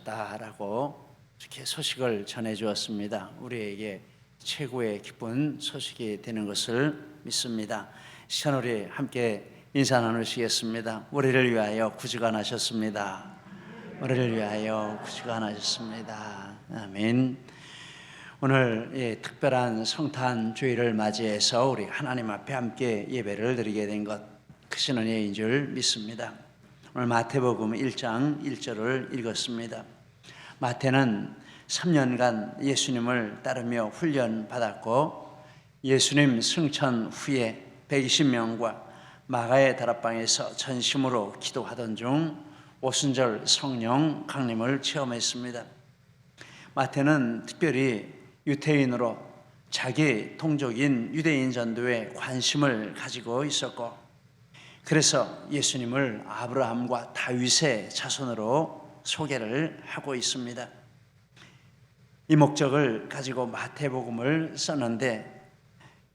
돌아가셨다라고 이렇게 소식을 전해 주었습니다. 우리에게 최고의 기쁜 소식이 되는 것을 믿습니다. 시간 우리 함께 인사 나누시겠습니다. 우리를 위하여 구주관하셨습니다. 우리를 위하여 구주관하셨습니다. 아멘. 오늘 특별한 성탄 주일을 맞이해서 우리 하나님 앞에 함께 예배를 드리게 된 것 크신 은혜인 줄 믿습니다. 오늘 마태복음 1장 1절을 읽었습니다. 마태는 3년간 예수님을 따르며 훈련받았고 예수님 승천 후에 120명과 마가의 다락방에서 전심으로 기도하던 중 오순절 성령 강림을 체험했습니다. 마태는 특별히 유태인으로 자기 동족인 유대인 전도에 관심을 가지고 있었고, 그래서 예수님을 아브라함과 다윗의 자손으로 소개를 하고 있습니다. 이 목적을 가지고 마태복음을 썼는데,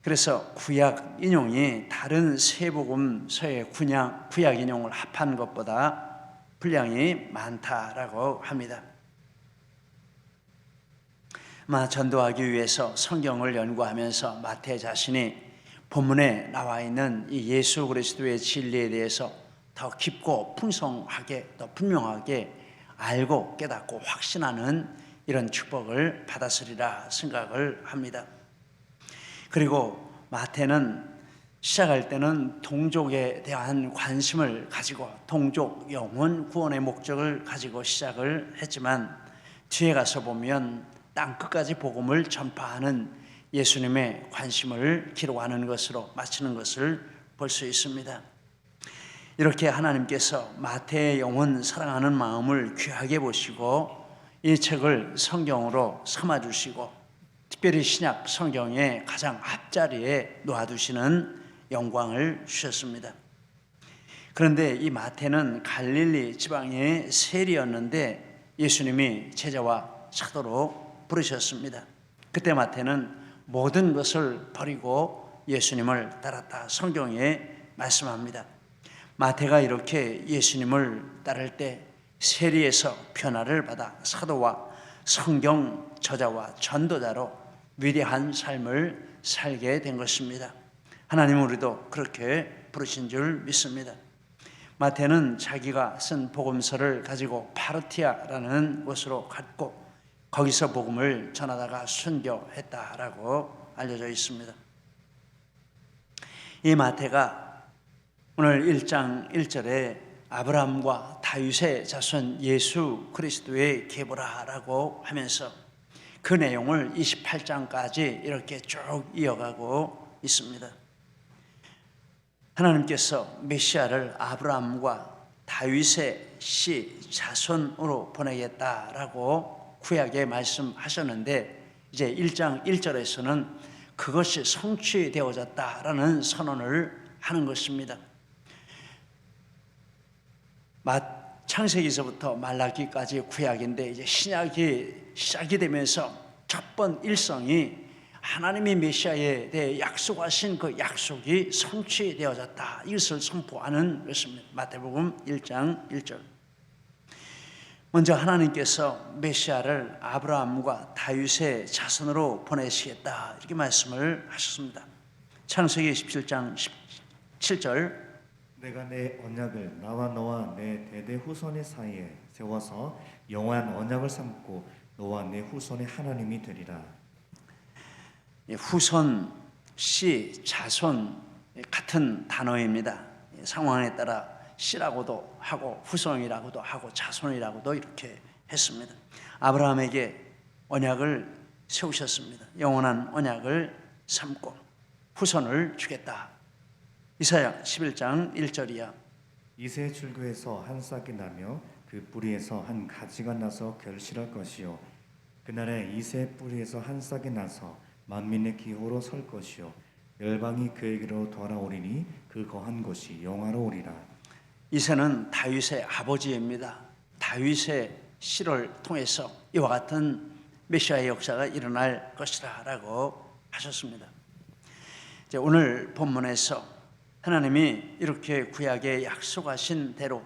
그래서 구약 인용이 다른 세 복음서의 구약 인용을 합한 것보다 분량이 많다라고 합니다. 아마 전도하기 위해서 성경을 연구하면서 마태 자신이 본문에 나와 있는 이 예수 그리스도의 진리에 대해서 더 깊고 풍성하게 더 분명하게 알고 깨닫고 확신하는 이런 축복을 받았으리라 생각을 합니다. 그리고 마태는 시작할 때는 동족에 대한 관심을 가지고 동족 영혼 구원의 목적을 가지고 시작을 했지만, 뒤에 가서 보면 땅 끝까지 복음을 전파하는 예수님의 관심을 기록하는 것으로 마치는 것을 볼 수 있습니다. 이렇게 하나님께서 마태의 영혼 사랑하는 마음을 귀하게 보시고 이 책을 성경으로 삼아주시고 특별히 신약 성경의 가장 앞자리에 놓아두시는 영광을 주셨습니다. 그런데 이 마태는 갈릴리 지방의 세리였는데 예수님이 제자와 사도로 부르셨습니다. 그때 마태는 모든 것을 버리고 예수님을 따랐다. 성경에 말씀합니다. 마태가 이렇게 예수님을 따를 때 세리에서 변화를 받아 사도와 성경 저자와 전도자로 위대한 삶을 살게 된 것입니다. 하나님은 우리도 그렇게 부르신 줄 믿습니다. 마태는 자기가 쓴 복음서를 가지고 파르티아라는 곳으로 갔고 거기서 복음을 전하다가 순교했다라고 알려져 있습니다. 이 마태가 오늘 1장 1절에 아브라함과 다윗의 자손 예수 그리스도의 계보라라고 하면서 그 내용을 28장까지 이렇게 쭉 이어가고 있습니다. 하나님께서 메시아를 아브라함과 다윗의 씨 자손으로 보내겠다라고 구약에 말씀하셨는데, 이제 1장 1절에서는 그것이 성취되어졌다라는 선언을 하는 것입니다. 창세기서부터 말라기까지 구약인데 이제 신약이 시작이 되면서 첫 번 일성이 하나님이 메시아에 대해 약속하신 그 약속이 성취되어졌다, 이것을 선포하는 것입니다. 마태복음 1장 1절. 먼저 하나님께서 메시아를 아브라함과 다윗의 자손으로 보내시겠다, 이렇게 말씀을 하셨습니다. 창세기 17장 17절. 내가 내 언약을 나와 너와 내 대대 후손의 사이에 세워서 영원한 언약을 삼고 너와 내 후손의 하나님이 되리라. 후손, 씨, 자손 같은 단어입니다. 상황에 따라 씨라고도 하고 후손이라고도 하고 자손이라고도 이렇게 했습니다. 아브라함에게 언약을 세우셨습니다. 영원한 언약을 삼고 후손을 주겠다. 이사야 11장 1절이야. 이새 줄기에서 한 싹이 나며 그 뿌리에서 한 가지가 나서 결실할 것이요 그날에 이새 뿌리에서 한 싹이 나서 만민의 기호로 설 것이요 열방이 그에게로 돌아오리니 그 거한 곳이 영화로우리라. 이새는 다윗의 아버지입니다. 다윗의 씨를 통해서 이와 같은 메시아의 역사가 일어날 것이라고 하셨습니다. 이제 오늘 본문에서 하나님이 이렇게 구약에 약속하신 대로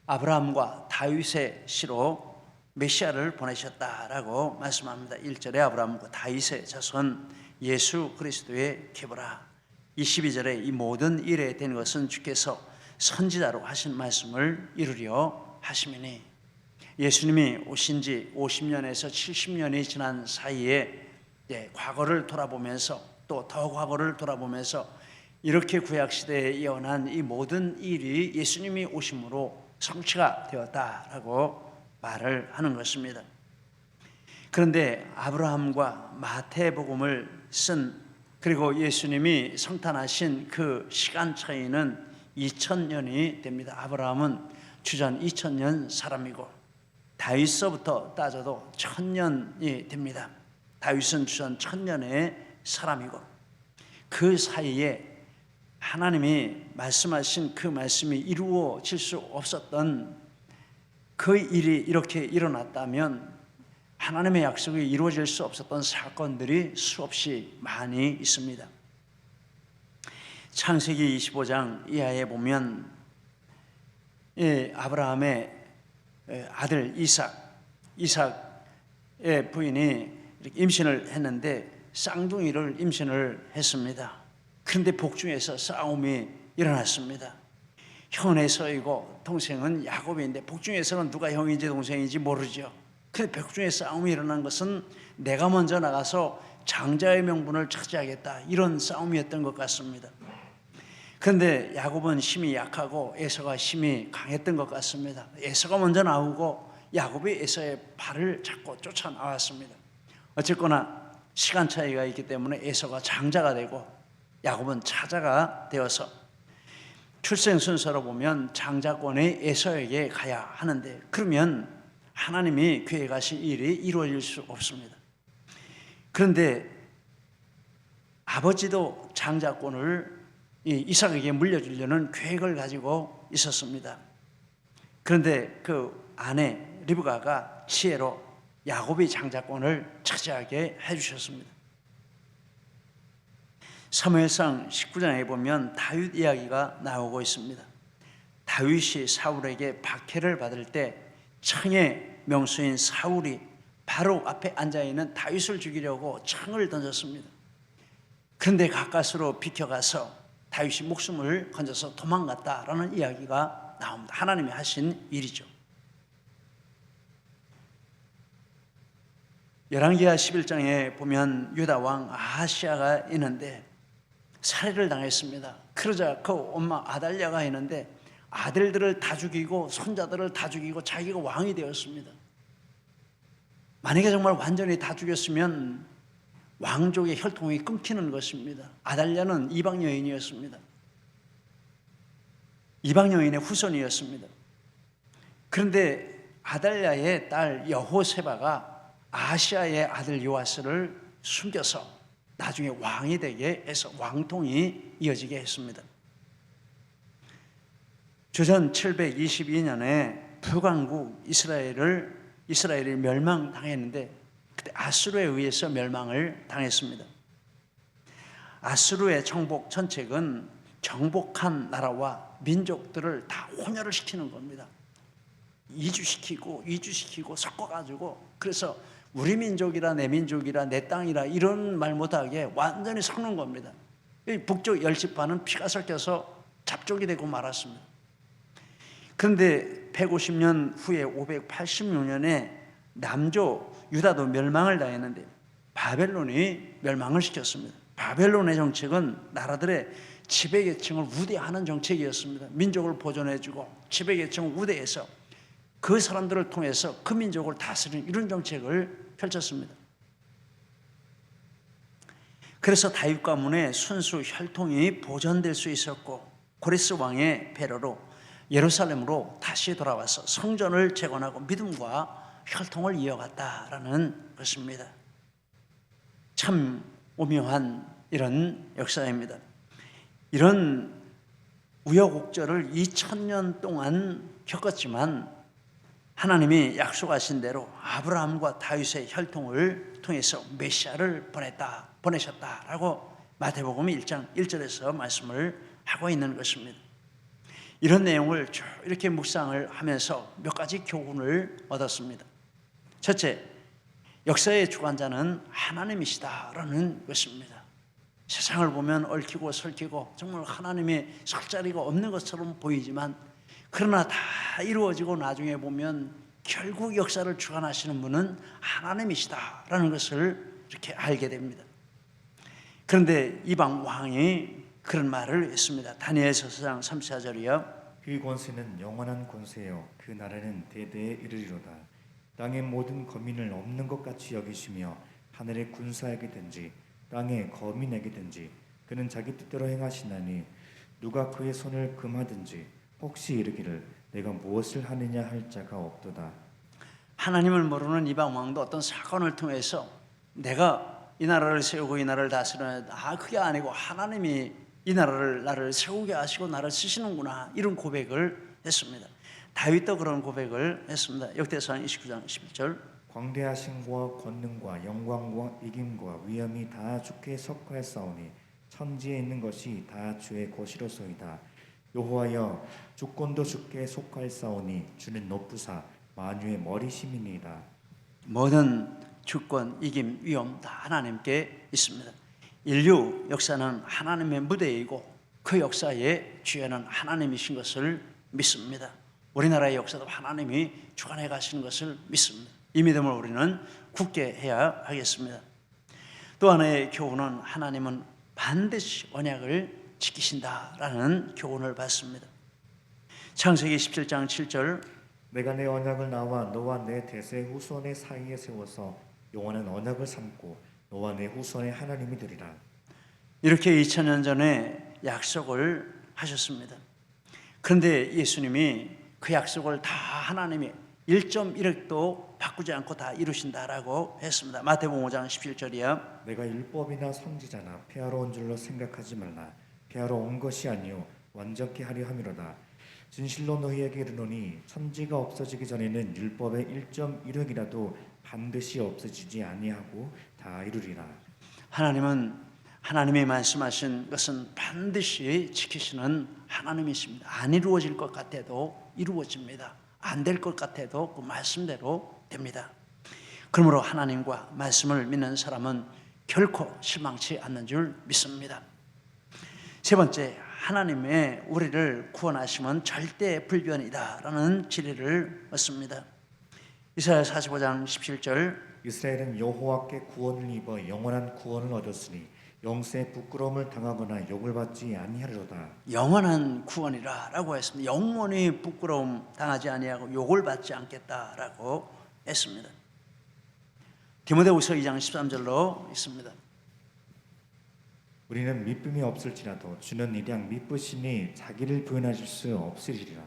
아브라함과 다윗의 씨로 메시아를 보내셨다라고 말씀합니다. 1절에 아브라함과 다윗의 자손 예수 그리스도의 계보라. 22절에 이 모든 일에 된 것은 주께서 선지자로 하신 말씀을 이루려 하심이니, 예수님이 오신 지 50년에서 70년이 지난 사이에 과거를 돌아보면서 또 더 과거를 돌아보면서 이렇게 구약시대에 예언한 이 모든 일이 예수님이 오심으로 성취가 되었다라고 말을 하는 것입니다. 그런데 아브라함과 마태복음을 쓴, 그리고 예수님이 성탄하신 그 시간 차이는 2000년이 됩니다. 아브라함은 주전 2000년 사람이고 다윗서부터 따져도 1000년이 됩니다. 다윗은 주전 1000년의 사람이고, 그 사이에 하나님이 말씀하신 그 말씀이 이루어질 수 없었던 그 일이 이렇게 일어났다면 하나님의 약속이 이루어질 수 없었던 사건들이 수없이 많이 있습니다. 창세기 25장 이하에 보면 아브라함의 아들 이삭의 부인이 임신을 했는데 쌍둥이를 임신을 했습니다. 그런데 복중에서 싸움이 일어났습니다. 형은 에서이고 동생은 야곱인데 복중에서는 누가 형인지 동생인지 모르죠. 그런데 복중에 싸움이 일어난 것은 내가 먼저 나가서 장자의 명분을 차지하겠다, 이런 싸움이었던 것 같습니다. 그런데 야곱은 힘이 약하고 에서가 힘이 강했던 것 같습니다. 에서가 먼저 나오고 야곱이 에서의 발을 잡고 쫓아나왔습니다. 어쨌거나 시간 차이가 있기 때문에 에서가 장자가 되고 야곱은 차자가 되어서 출생 순서로 보면 장자권이 에서에게 가야 하는데, 그러면 하나님이 계획하신 일이 이루어질 수 없습니다. 그런데 아버지도 장자권을 이삭에게 물려주려는 계획을 가지고 있었습니다. 그런데 그 아내 리브가가 지혜로 야곱이 장자권을 차지하게 해주셨습니다. 사무엘상 19장에 보면 다윗 이야기가 나오고 있습니다. 다윗이 사울에게 박해를 받을 때 창의 명수인 사울이 바로 앞에 앉아있는 다윗을 죽이려고 창을 던졌습니다. 그런데 가까스로 비켜가서 다윗이 목숨을 건져서 도망갔다라는 이야기가 나옵니다. 하나님이 하신 일이죠. 열왕기하 11장에 보면 유다 왕 아하시아가 있는데 살해를 당했습니다. 그러자 그 엄마 아달랴가 있는데 아들들을 다 죽이고 손자들을 다 죽이고 자기가 왕이 되었습니다. 만약에 정말 완전히 다 죽였으면 왕족의 혈통이 끊기는 것입니다. 아달랴는 이방 여인이었습니다. 이방 여인의 후손이었습니다. 그런데 아달랴의 딸 여호세바가 아하시아의 아들 요아스를 숨겨서 나중에 왕이 되게 해서 왕통이 이어지게 했습니다. 주전 722년에 북왕국 이스라엘이 멸망당했는데 그때 아수르에 의해서 멸망을 당했습니다. 아수르의 정복 전책은 정복한 나라와 민족들을 다 혼혈을 시키는 겁니다. 이주시키고 섞어가지고, 그래서 우리 민족이라 내 민족이라 내 땅이라 이런 말 못하게 완전히 섞는 겁니다. 북쪽 열지파는 피가 섞여서 잡족이 되고 말았습니다. 그런데 150년 후에 586년에 남조 유다도 멸망을 당했는데 바벨론이 멸망을 시켰습니다. 바벨론의 정책은 나라들의 지배계층을 우대하는 정책이었습니다. 민족을 보존해주고 지배계층을 우대해서 그 사람들을 통해서 그 민족을 다스리는 이런 정책을 펼쳤습니다. 그래서 다윗 가문의 순수 혈통이 보존될 수 있었고, 고레스 왕의 배려로 예루살렘으로 다시 돌아와서 성전을 재건하고 믿음과 혈통을 이어갔다라는 것입니다. 참 오묘한 이런 역사입니다. 이런 우여곡절을 2000년 동안 겪었지만 하나님이 약속하신 대로 아브라함과 다윗의 혈통을 통해서 메시아를 보내셨다라고 마태복음 1장 1절에서 말씀을 하고 있는 것입니다. 이런 내용을 쭉 이렇게 묵상을 하면서 몇 가지 교훈을 얻었습니다. 첫째, 역사의 주관자는 하나님이시다라는 것입니다. 세상을 보면 얽히고 설키고 정말 하나님의 설 자리가 없는 것처럼 보이지만 그러나 다 이루어지고 나중에 보면 결국 역사를 주관하시는 분은 하나님이시다라는 것을 이렇게 알게 됩니다. 그런데 이방 왕이 그런 말을 했습니다. 다니엘서 4장 34절이요. 그 권세는 영원한 권세요 그 나라는 대대에 이르리로다. 땅의 모든 거민을 없는 것 같이 여기시며 하늘의 군사에게든지 땅의 거민에게든지 그는 자기 뜻대로 행하시나니 누가 그의 손을 금하든지 혹시 이르기를 내가 무엇을 하느냐 할 자가 없도다. 하나님을 모르는 이방 왕도 어떤 사건을 통해서 내가 이 나라를 세우고 이 나라를 다스려야 그게 아니고 하나님이 이 나라를 나를 세우게 하시고 나를 쓰시는구나 이런 고백을 했습니다. 다윗도 그런 고백을 했습니다. 역대상 29장 11절 광대하심과 권능과 영광과 이김과 위엄이 다 주께 속하였사오니 천지에 있는 것이 다 주의 것이로소이다. 여호와여 주권도 주께 속하였사오니 주는 높으사 만유의 머리심이니이다. 모든 주권, 이김, 위엄 다 하나님께 있습니다. 인류 역사는 하나님의 무대이고 그 역사의 주연은 하나님이신 것을 믿습니다. 우리나라의 역사도 하나님이 주관해 가시는 것을 믿습니다. 이 믿음을 우리는 굳게 해야 하겠습니다. 또 하나의 교훈은 하나님은 반드시 언약을 지키신다라는 교훈을 받습니다. 창세기 17장 7절 내가 내 언약을 나와 너와 내 대세 후손의 사이에 세워서 영원한 언약을 삼고 너와 내 후손의 하나님이 되리라. 이렇게 2000년 전에 약속을 하셨습니다. 그런데 예수님이 그 약속을 다 하나님이 1.1획도 바꾸지 않고 다 이루신다라고 했습니다. 마태복음 5장 17절이요. 내가 율법이나 선지자나 폐하러 온 줄로 생각하지 말라. 폐하러 온 것이 아니요 완전케 하려 함이로다. 진실로 너희에게 이르노니 천지가 없어지기 전에는 율법의 1.1획이라도 반드시 없어지지 아니하고 다 이루리라. 하나님은 하나님이 말씀하신 것은 반드시 지키시는 하나님이십니다. 안 이루어질 것 같아도 이루어집니다. 안 될 것 같아도 그 말씀대로 됩니다. 그러므로 하나님과 말씀을 믿는 사람은 결코 실망치 않는 줄 믿습니다. 세 번째, 하나님의 우리를 구원하심은 절대 불변이다라는 진리를 얻습니다. 이사야 45장 17절 이스라엘은 여호와께 구원을 입어 영원한 구원을 얻었으니 영세의 부끄러움을 당하거나 욕을 받지 아니하리로다. 영원한 구원이라고 했습니다. 영원히 부끄러움 당하지 아니하고 욕을 받지 않겠다라고 했습니다. 디모데후서 2장 13절로 있습니다. 우리는 믿음이 없을지라도 주는 일양 믿으시니 자기를 부인하실 수 없으리라.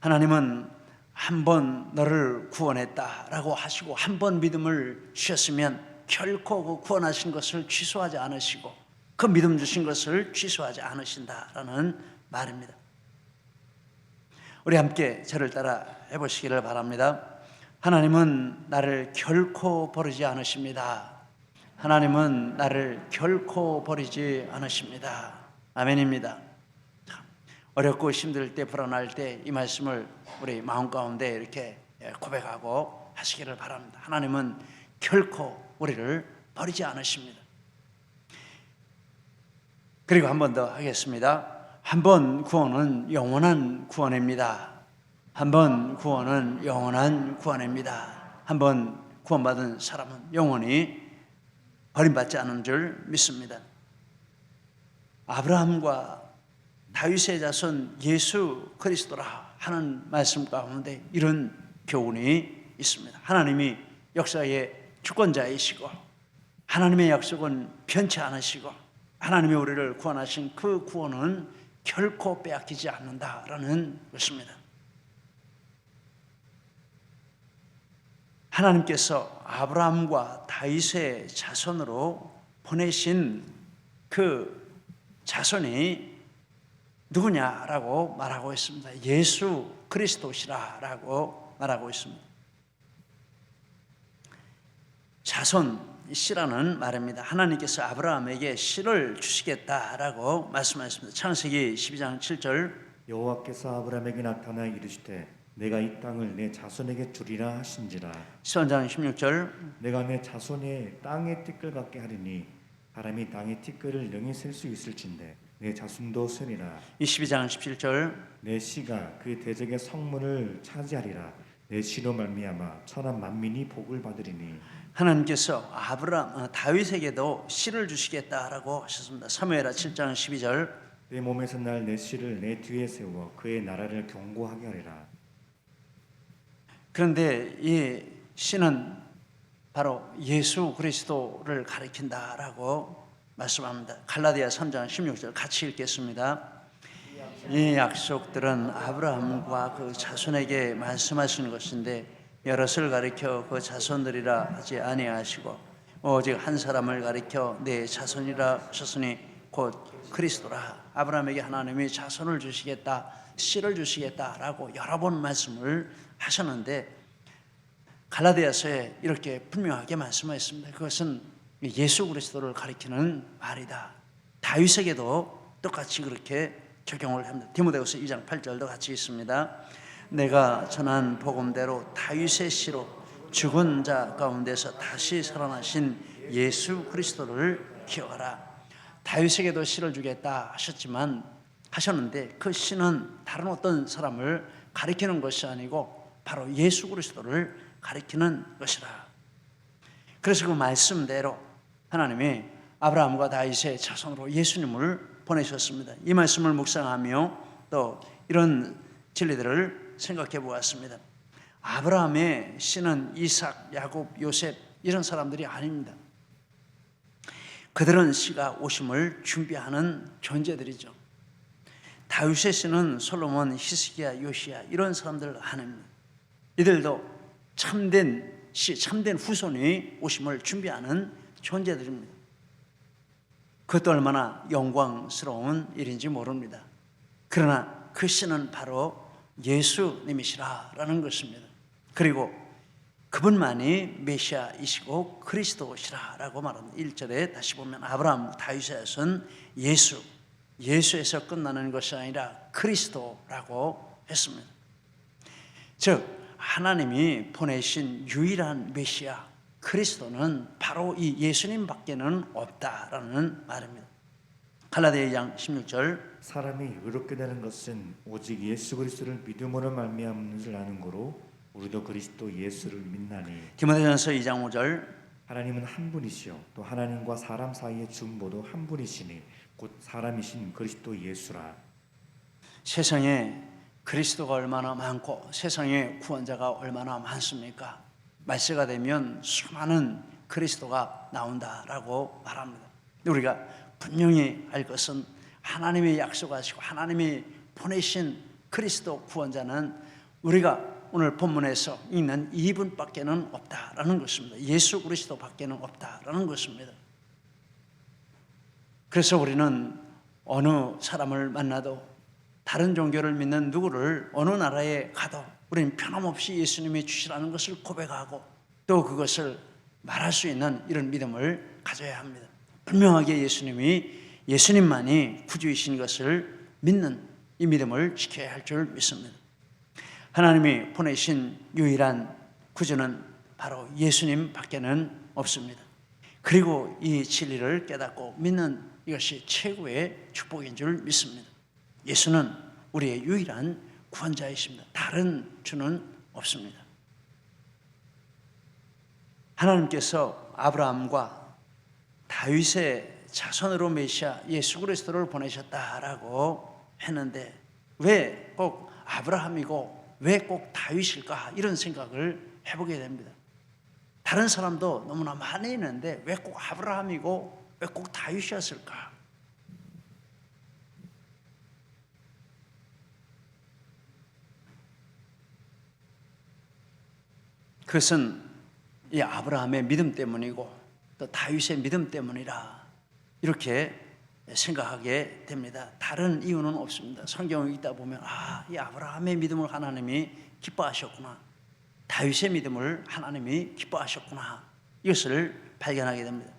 하나님은 한 번 너를 구원했다라고 하시고 한 번 믿음을 주셨으면 결코 그 구원하신 것을 취소하지 않으시고 그 믿음 주신 것을 취소하지 않으신다라는 말입니다. 우리 함께 저를 따라 해보시기를 바랍니다. 하나님은 나를 결코 버리지 않으십니다. 하나님은 나를 결코 버리지 않으십니다. 아멘입니다. 어렵고 힘들 때, 불안할 때 이 말씀을 우리 마음 가운데 이렇게 고백하고 하시기를 바랍니다. 하나님은 결코 우리를 버리지 않으십니다. 그리고 한 번 더 하겠습니다. 한 번 구원은 영원한 구원입니다. 한 번 구원은 영원한 구원입니다. 한 번 구원받은 사람은 영원히 버림받지 않은 줄 믿습니다. 아브라함과 다윗의 자손 예수 그리스도라 하는 말씀 가운데 이런 교훈이 있습니다. 하나님이 역사의 주권자이시고 하나님의 약속은 변치 않으시고 하나님이 우리를 구원하신 그 구원은 결코 빼앗기지 않는다라는 것입니다. 하나님께서 아브라함과 다윗의 자손으로 보내신 그 자손이 누구냐라고 말하고 있습니다. 예수 그리스도시라라고 말하고 있습니다. 자손, 씨라는 말입니다. 하나님께서 아브라함에게 씨를 주시겠다라고 말씀하셨습니다. 창세기 12장 7절 여호와께서 아브라함에게 나타나 이르시되 내가 이 땅을 내 자손에게 주리라 하신지라. 13장 16절 내가 내 자손의 땅의 티끌 같게 하리니 바람이 땅의 티끌을 능히 셀 수 있을진데 내 자손도 세리라. 22장 17절 내 씨가 그 대적의 성문을 차지하리라. 내 씨로 말미암아 천한 만민이 복을 받으리니. 하나님께서 다윗에게도 씨를 주시겠다라고 하셨습니다. 사무엘하 7장 12절 내 몸에서 날 내 씨를 내 뒤에 세워 그의 나라를 견고하게 하리라. 그런데 이 씨는 바로 예수 그리스도를 가리킨다라고 말씀합니다. 갈라디아 3장 16절 같이 읽겠습니다. 이 약속들은 아브라함과 그 자손에게 말씀하시는 것인데 여럿을 가리켜 그 자손들이라 하지 아니하시고 오직 한 사람을 가리켜 내 자손이라 하셨으니 곧 그리스도라. 아브라함에게 하나님이 자손을 주시겠다, 씨를 주시겠다라고 여러 번 말씀을 하셨는데 갈라디아서에 이렇게 분명하게 말씀하셨습니다. 그것은 예수 그리스도를 가리키는 말이다. 다윗에게도 똑같이 그렇게 적용을 합니다. 디모데후서 2장 8절도 같이 있습니다. 내가 전한 복음대로 다윗의 씨로 죽은 자 가운데서 다시 살아나신 예수 그리스도를 기억하라. 다윗에게도 씨를 주겠다 하셨는데 그 씨는 다른 어떤 사람을 가리키는 것이 아니고 바로 예수 그리스도를 가리키는 것이라. 그래서 그 말씀대로 하나님이 아브라함과 다윗의 자손으로 예수님을 보내셨습니다. 이 말씀을 묵상하며 또 이런 진리들을 생각해 보았습니다. 아브라함의 씨는 이삭, 야곱, 요셉 이런 사람들이 아닙니다. 그들은 씨가 오심을 준비하는 존재들이죠. 다윗의 씨는 솔로몬, 히스기야, 요시야 이런 사람들 아닙니다. 이들도 참된 씨, 참된 후손이 오심을 준비하는 존재들입니다. 그것도 얼마나 영광스러운 일인지 모릅니다. 그러나 그 씨는 바로 예수님이시라라는 것입니다. 그리고 그분만이 메시아이시고 그리스도시라라고 말합니다. 1절에 다시 보면 아브라함, 다윗의 자손 예수에서 끝나는 것이 아니라 그리스도라고 했습니다. 즉 하나님이 보내신 유일한 메시아 그리스도는 바로 이 예수님 밖에는 없다라는 말입니다. 갈라디아 2장 16절 사람이 의롭게 되는 것은 오직 예수 그리스도를 믿음으로 말미암는 줄 아는 거로 우리도 그리스도 예수를 믿나니. 디모데전서 2장 5절 하나님은 한 분이시요 또 하나님과 사람 사이의 중보도 한 분이시니 곧 사람이신 그리스도 예수라. 세상에 그리스도가 얼마나 많고 세상에 구원자가 얼마나 많습니까? 말세가 되면 수많은 그리스도가 나온다라고 말합니다. 우리가 분명히 알 것은 하나님이 약속하시고 하나님이 보내신 그리스도 구원자는 우리가 오늘 본문에서 읽는 이분밖에는 없다라는 것입니다. 예수 그리스도 밖에는 없다라는 것입니다. 그래서 우리는 어느 사람을 만나도 다른 종교를 믿는 누구를 어느 나라에 가도 우리는 변함없이 예수님이 주시라는 것을 고백하고 또 그것을 말할 수 있는 이런 믿음을 가져야 합니다. 분명하게 예수님만이 구주이신 것을 믿는 이 믿음을 지켜야 할 줄 믿습니다. 하나님이 보내신 유일한 구주는 바로 예수님 밖에는 없습니다. 그리고 이 진리를 깨닫고 믿는 이것이 최고의 축복인 줄 믿습니다. 예수는 우리의 유일한 구원자이십니다. 다른 주는 없습니다. 하나님께서 아브라함과 다윗의 자손으로 메시아 예수 그리스도를 보내셨다라고 했는데 왜 꼭 아브라함이고 왜 꼭 다윗일까 이런 생각을 해보게 됩니다. 다른 사람도 너무나 많이 있는데 왜 꼭 아브라함이고 왜 꼭 다윗이었을까? 그것은 이 아브라함의 믿음 때문이고 또 다윗의 믿음 때문이라 이렇게 생각하게 됩니다. 다른 이유는 없습니다. 성경을 읽다 보면 이 아브라함의 믿음을 하나님이 기뻐하셨구나. 다윗의 믿음을 하나님이 기뻐하셨구나. 이것을 발견하게 됩니다.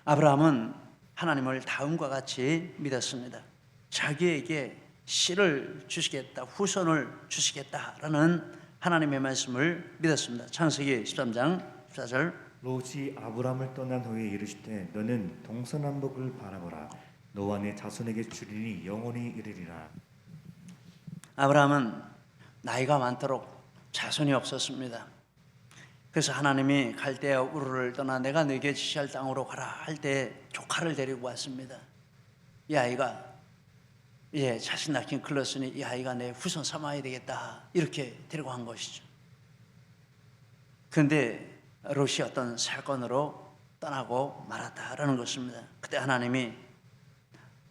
아브라함은 하나님을 다음과 같이 믿었습니다. 자기에게 씨를 주시겠다, 후손을 주시겠다라는 하나님의 말씀을 믿었습니다. 창세기 13장 14절. 롯이 아브람을 떠난 후에 이르시되 너는 동서남북을 바라보라. 너와 내 자손에게 주리니 영원히 이르리라. 아브라함은 나이가 많도록 자손이 없었습니다. 그래서 하나님이 갈대아 우르를 떠나 내가 너에게 지시할 땅으로 가라 할 때 조카를 데리고 왔습니다. 이 아이가 이제 자식 낳긴 글렀으니 이 아이가 내 후손 삼아야 되겠다 이렇게 데리고 간 것이죠. 그런데 롯이 어떤 사건으로 떠나고 말았다라는 것입니다. 그때 하나님이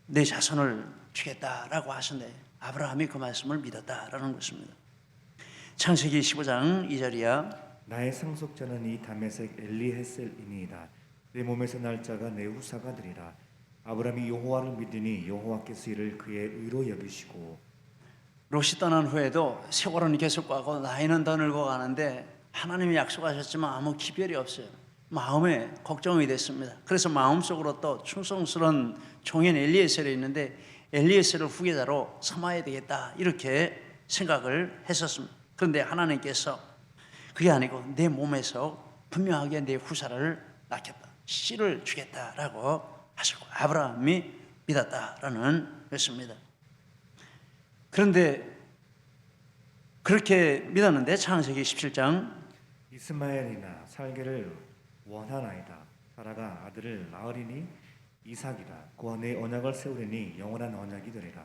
내 자손을 주겠다라고 하신데 아브라함이 그 말씀을 믿었다라는 것입니다. 창세기 15장 2절이야. 나의 상속자는 이 다메섹 엘리헤셀이니이다. 내 몸에서 날 자가 내 후사가 되리라. 아브라함이 여호와를 믿으니 여호와께서 이를 그의 의로 여기시고. 롯이 떠난 후에도 세월은 계속 가고 나이는 더 늙어가는데 하나님이 약속하셨지만 아무 기별이 없어요. 마음에 걱정이 됐습니다. 그래서 마음속으로 또 충성스러운 종인 엘리에셀이 있는데 엘리에셀을 후계자로 삼아야 되겠다 이렇게 생각을 했었습니다. 그런데 하나님께서 그게 아니고 내 몸에서 분명하게 내 후사를 낳겠다, 씨를 주겠다라고 하셨고 아브라함이 믿었다라는 것입니다. 그런데 그렇게 믿었는데 창세기 17장 이스마엘이나 살기를 원하나이다. 사라가 아들을 낳으리니 이삭이라. 그와 내 언약을 세우리니 영원한 언약이 되리라.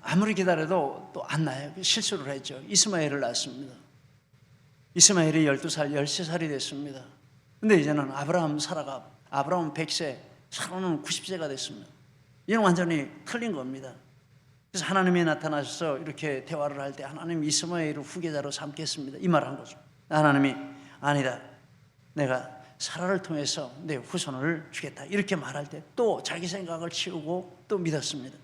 아무리 기다려도 또 안 나요. 실수를 했죠. 이스마엘을 낳습니다. 이스마엘이 12살, 13살이 됐습니다. 근데 이제는 사라가 아브라함 100세, 사라는 90세가 됐습니다. 이는 완전히 틀린 겁니다. 그래서 하나님이 나타나셔서 이렇게 대화를 할 때 하나님 이스마엘을 후계자로 삼겠습니다. 이 말 한 거죠. 하나님이 아니다. 내가 사라를 통해서 내 후손을 주겠다. 이렇게 말할 때 또 자기 생각을 치우고 또 믿었습니다.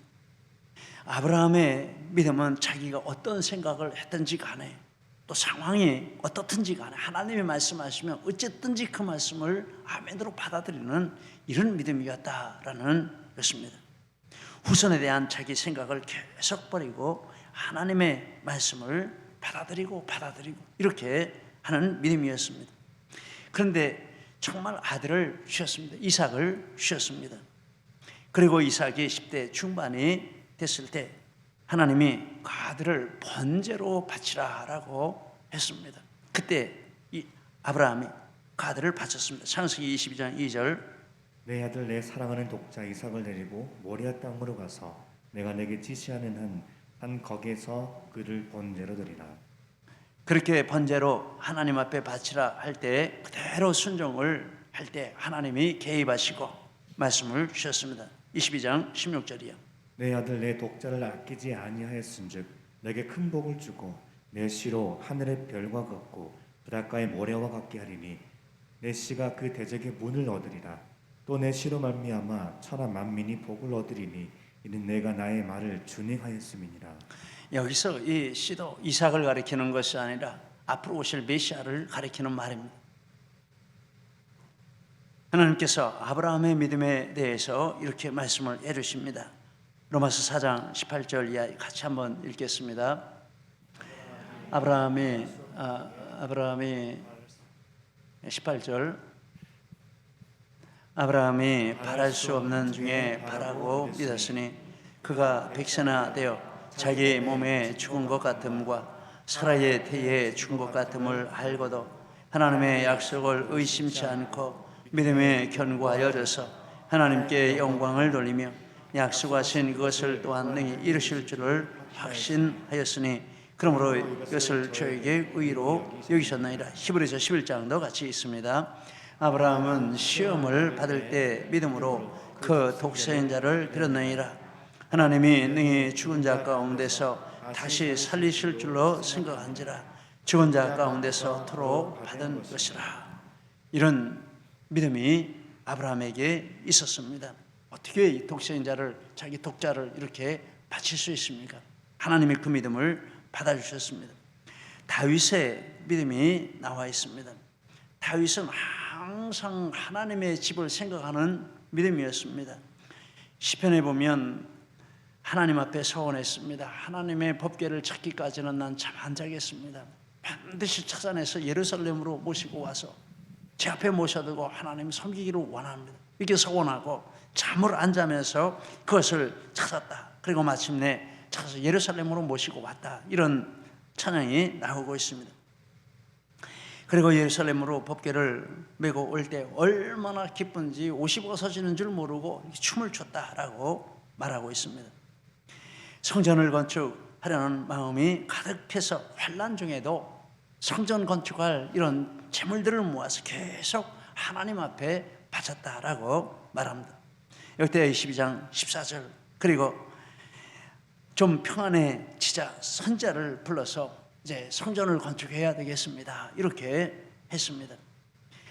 아브라함의 믿음은 자기가 어떤 생각을 했든지 간에 또 상황이 어떻든지 간에 하나님이 말씀하시면 어쨌든지 그 말씀을 아멘으로 받아들이는 이런 믿음이었다라는 것입니다. 후손에 대한 자기 생각을 계속 버리고 하나님의 말씀을 받아들이고 이렇게 하는 믿음이었습니다. 그런데 정말 아들을 주셨습니다. 이삭을 주셨습니다. 그리고 이삭이 10대 중반이 됐을 때 하나님이 그 아들을 번제로 바치라라고 했습니다. 그때 이 아브라함이 그 아들을 바쳤습니다. 창세기 22장 2절. 내 아들 내 사랑하는 독자 이삭을 데리고 모리아 땅으로 가서 내가 내게 지시하는 한 거기에서 그를 번제로 드리라. 그렇게 번제로 하나님 앞에 바치라 할 때 그대로 순종을 할 때 하나님이 개입하시고 말씀을 주셨습니다. 22장 16절이요. 내 아들 내 독자를 아끼지 아니하였은즉 내게 큰 복을 주고 내 씨로 하늘의 별과 같고 바닷가의 모래와 같게 하리니 내 씨가 그 대적의 문을 얻으리라. 또 내 씨로 말미암아 천하 만민이 복을 얻으리니 이는 내가 나의 말을 준행하였음이니라. 여기서 이 씨도 이삭을 가리키는 것이 아니라 앞으로 오실 메시아를 가리키는 말입니다. 하나님께서 아브라함의 믿음에 대해서 이렇게 말씀을 해주십니다. 로마서 4장 18절 이하 같이 한번 읽겠습니다. 아브라함이 18절 아브라함이 바랄 수 없는 중에 바라고 믿었으니 그가 백세나 되어 자기 몸에 죽은 것 같음과 사라의 태에 죽은 것 같음을 알고도 하나님의 약속을 의심치 않고 믿음에 견고하여져서 하나님께 영광을 돌리며 약속하신 그것을 또한 능히 이루실 줄을 확신하였으니 그러므로 이것을 저에게 의로 여기셨나이다. 히브리서 11장도 같이 있습니다. 아브라함은 시험을 받을 때 믿음으로 그 독생인 자를 드렸나이다. 하나님이 능히 죽은 자 가운데서 다시 살리실 줄로 생각한지라. 죽은 자 가운데서 토로 받은 것이라. 이런 믿음이 아브라함에게 있었습니다. 어떻게 이 독생자를 자기 독자를 이렇게 바칠 수 있습니까? 하나님이 그 믿음을 받아주셨습니다. 다윗의 믿음이 나와 있습니다. 다윗은 항상 하나님의 집을 생각하는 믿음이었습니다. 시편에 보면 하나님 앞에 서원했습니다. 하나님의 법궤를 찾기까지는 난 잠 안 자겠습니다. 반드시 찾아내서 예루살렘으로 모시고 와서 제 앞에 모셔두고 하나님 섬기기를 원합니다. 이렇게 서원하고 잠을 안 자면서 그것을 찾았다. 그리고 마침내 찾아서 예루살렘으로 모시고 왔다. 이런 찬양이 나오고 있습니다. 그리고 예루살렘으로 법궤를 메고 올 때 얼마나 기쁜지 옷이 벗어지는 줄 모르고 춤을 췄다라고 말하고 있습니다. 성전을 건축하려는 마음이 가득해서 환난 중에도 성전 건축할 이런 재물들을 모아서 계속 하나님 앞에 바쳤다라고 말합니다. 역대하 22장 14절 그리고 좀 평안해지자 선자를 불러서 이제 성전을 건축해야 되겠습니다. 이렇게 했습니다.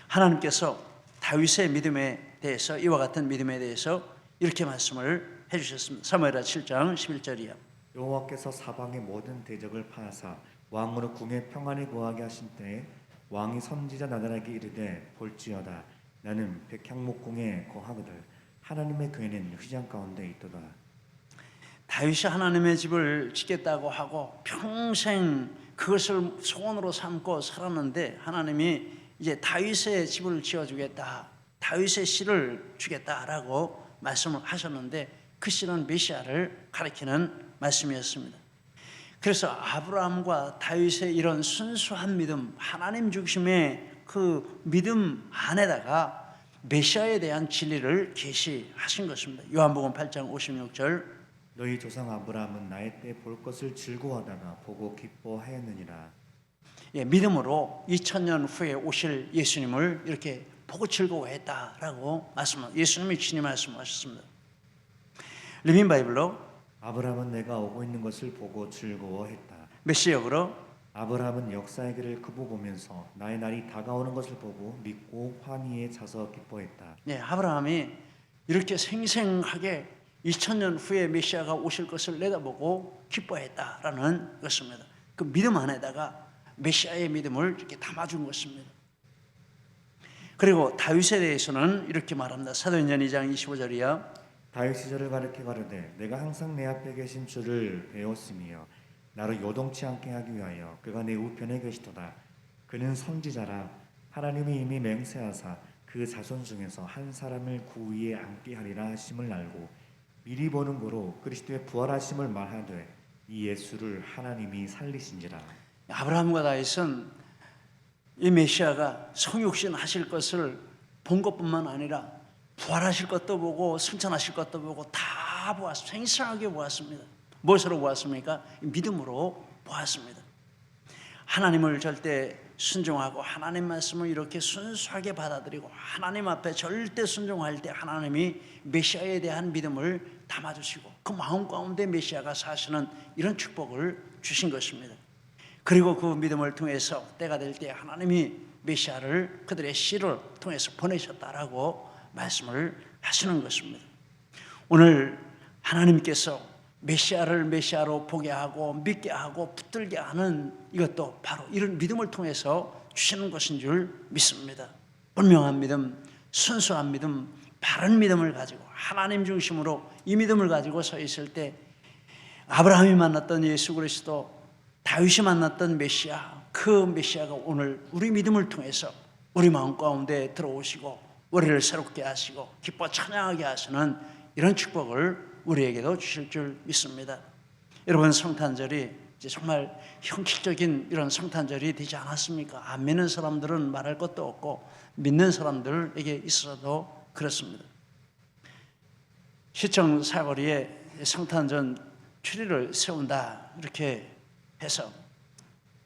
하나님께서 다윗의 믿음에 대해서 이와 같은 믿음에 대해서 이렇게 말씀을 해주셨습니다. 사무엘하 7장 11절이요. 여호와께서 사방의 모든 대적을 파하사 왕으로 궁에 평안히 거하게 하신 때에 왕이 선지자 나단에게 이르되 볼지어다 나는 백향목궁에 거하거늘 하나님의 궤는 휘장 가운데 있도다. 다윗이 하나님의 집을 짓겠다고 하고 평생 그것을 소원으로 삼고 살았는데 하나님이 이제 다윗의 집을 지어주겠다, 다윗의 씨를 주겠다라고 말씀을 하셨는데 그 씨는 메시아를 가리키는 말씀이었습니다. 그래서 아브라함과 다윗의 이런 순수한 믿음, 하나님 중심의 그 믿음 안에다가 메시아에 대한 진리를 계시하신 것입니다. 요한복음 8장 56절 너희 조상 아브라함은 나의 때 볼 것을 즐거워하다가 보고 기뻐하였느니라. 믿음으로 2000년 후에 오실 예수님을 이렇게 보고 즐거워했다라고 말씀합니다. 예수님이 친히 말씀하셨습니다. 리빙 바이블로 아브라함은 내가 오고 있는 것을 보고 즐거워했다. 메시역으로 아브라함은 역사의 길을 그보 보면서 나의 날이 다가오는 것을 보고 믿고 환희에 차서 기뻐했다. 아브라함이 이렇게 생생하게 2000년 후에 메시아가 오실 것을 내다보고 기뻐했다라는 것입니다. 그 믿음 안에다가 메시아의 믿음을 이렇게 담아준 것입니다. 그리고 다윗에 대해서는 이렇게 말합니다. 사도행전 2장 25절이요. 다윗 시절을 가리켜 가르되 내가 항상 내 앞에 계신 주를 배웠으며 나를 요동치 않게 하기 위하여 그가 내 우편에 계시도다. 그는 선지자라 하나님이 이미 맹세하사 그 자손 중에서 한 사람을 구 위에 앉게 하리라 하심을 알고 미리 보는 거로 그리스도의 부활하심을 말하되 이 예수를 하나님이 살리신지라. 아브라함과 다윗은 이 메시아가 성육신 하실 것을 본 것뿐만 아니라 부활하실 것도 보고 승천하실 것도 보고 다 보았습니다. 생생하게 보았습니다. 무엇으로 보았습니까? 믿음으로 보았습니다. 하나님을 절대 순종하고 하나님 말씀을 이렇게 순수하게 받아들이고 하나님 앞에 절대 순종할 때 하나님이 메시아에 대한 믿음을 담아주시고 그 마음 가운데 메시아가 사시는 이런 축복을 주신 것입니다. 그리고 그 믿음을 통해서 때가 될 때 하나님이 메시아를 그들의 씨를 통해서 보내셨다라고 말씀을 하시는 것입니다. 오늘 하나님께서 메시아를 메시아로 보게 하고 믿게 하고 붙들게 하는 이것도 바로 이런 믿음을 통해서 주시는 것인 줄 믿습니다. 분명한 믿음, 순수한 믿음, 바른 믿음을 가지고 하나님 중심으로 이 믿음을 가지고 서 있을 때 아브라함이 만났던 예수 그리스도, 다윗이 만났던 메시아, 그 메시아가 오늘 우리 믿음을 통해서 우리 마음 가운데 들어오시고 우리를 새롭게 하시고 기뻐 찬양하게 하시는 이런 축복을 우리에게도 주실 줄 믿습니다. 여러분, 성탄절이 이제 정말 형식적인 이런 성탄절이 되지 않았습니까? 안 믿는 사람들은 말할 것도 없고 믿는 사람들에게 있어도 그렇습니다. 시청 사거리에 성탄절 추리를 세운다 이렇게 해서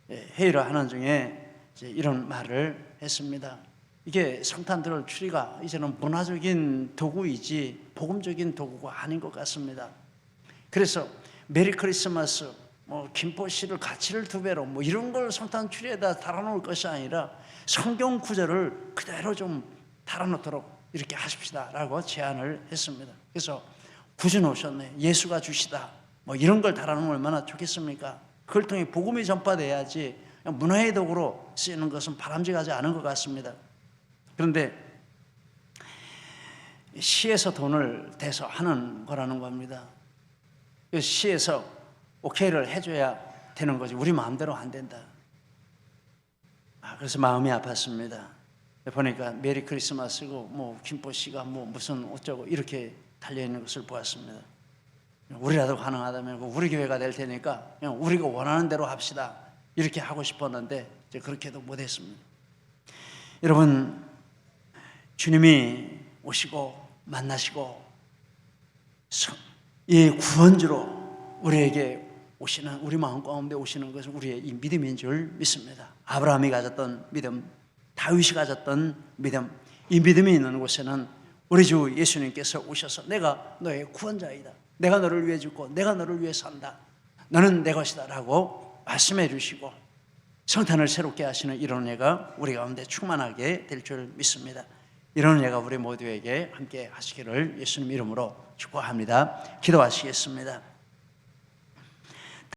회의를 하는 중에 이제 이런 말을 했습니다. 이게 성탄절 추리가 이제는 문화적인 도구이지 복음적인 도구가 아닌 것 같습니다. 그래서 메리 크리스마스, 김포시를 가치를 2배로 이런 걸 성탄 추리에다 달아놓을 것이 아니라 성경 구절을 그대로 좀 달아놓도록 이렇게 하십시다라고 제안을 했습니다. 그래서 굳이 오셨네. 예수가 주시다. 이런 걸 달아놓으면 얼마나 좋겠습니까? 그걸 통해 복음이 전파돼야지 그냥 문화의 도구로 쓰이는 것은 바람직하지 않은 것 같습니다. 그런데 시에서 돈을 대서 하는 거라는 겁니다. 그 시에서 오케이를 해줘야 되는 거지 우리 마음대로 안 된다. 그래서 마음이 아팠습니다. 보니까 메리 크리스마스고 뭐 김포시가 뭐 무슨 어쩌고 이렇게 달려 있는 것을 보았습니다. 우리라도 가능하다면 우리 교회가 될 테니까 그냥 우리가 원하는 대로 합시다 이렇게 하고 싶었는데 이제 그렇게도 못했습니다. 여러분, 주님이 오시고 만나시고 이 구원주로 우리에게 오시는, 우리 마음 가운데 오시는 것은 우리의 이 믿음인 줄 믿습니다. 아브라함이 가졌던 믿음, 다윗이 가졌던 믿음, 이 믿음이 있는 곳에는 우리 주 예수님께서 오셔서 내가 너의 구원자이다, 내가 너를 위해 죽고 내가 너를 위해 산다, 너는 내 것이다 라고 말씀해 주시고 성탄을 새롭게 하시는 이런 은혜가 우리 가운데 충만하게 될 줄 믿습니다. 이런 은혜가 우리 모두에게 함께 하시기를 예수님 이름으로 축복합니다. 기도하시겠습니다.